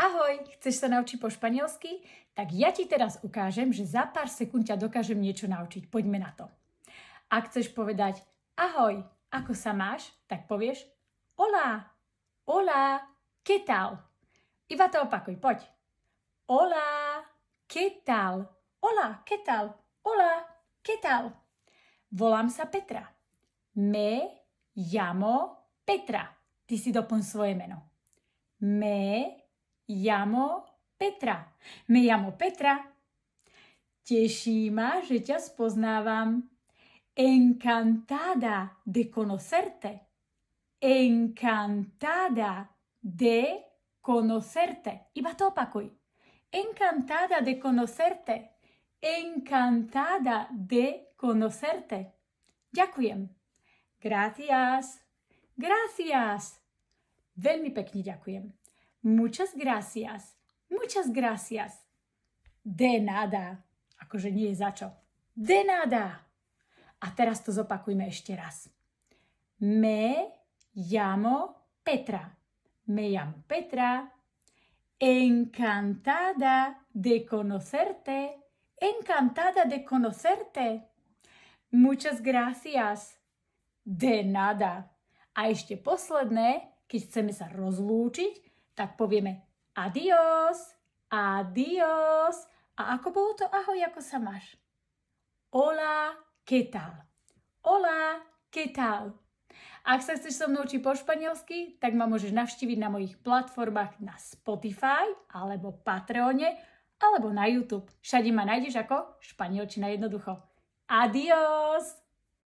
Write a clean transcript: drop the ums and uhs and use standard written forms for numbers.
Ahoj, chceš sa naučiť po španielsky? Tak ja ti teraz ukážem, že za pár sekúnd ťa dokážem niečo naučiť. Poďme na to. Ak chceš povedať ahoj, ako sa máš, tak povieš hola, hola, ¿qué tal? Iba to opakuj, poď. Hola, ¿qué tal? Hola, ¿qué tal? Hola, ¿qué tal? Volám sa Petra. Me llamo Petra. Ty si doplň svoje meno. Me llamo Petra. Me llamo Petra. Teší ma, že ťa spoznávam. Encantada de conocerte. Encantada de conocerte. Iba to opakuj. Encantada de conocerte. Encantada de conocerte. Ďakujem. Gracias. Gracias. Veľmi pekne ďakujem. Muchas gracias. Muchas gracias. De nada. Akože nie je za čo. De nada. A teraz to zopakujme ešte raz. Me llamo Petra. Me llamo Petra. Encantada de conocerte. Encantada de conocerte. Muchas gracias. De nada. A ešte posledné, keď chceme sa rozlúčiť, tak povieme adiós, adiós. A ako bolo to ahoj, ako sa máš? Hola, ¿qué tal? Hola, ¿qué tal? Ak sa chceš so mnou učiť po španielsky, tak ma môžeš navštíviť na mojich platformách na Spotify, alebo Patreone, alebo na YouTube. Všade ma nájdeš ako Španielčina jednoducho. Adiós!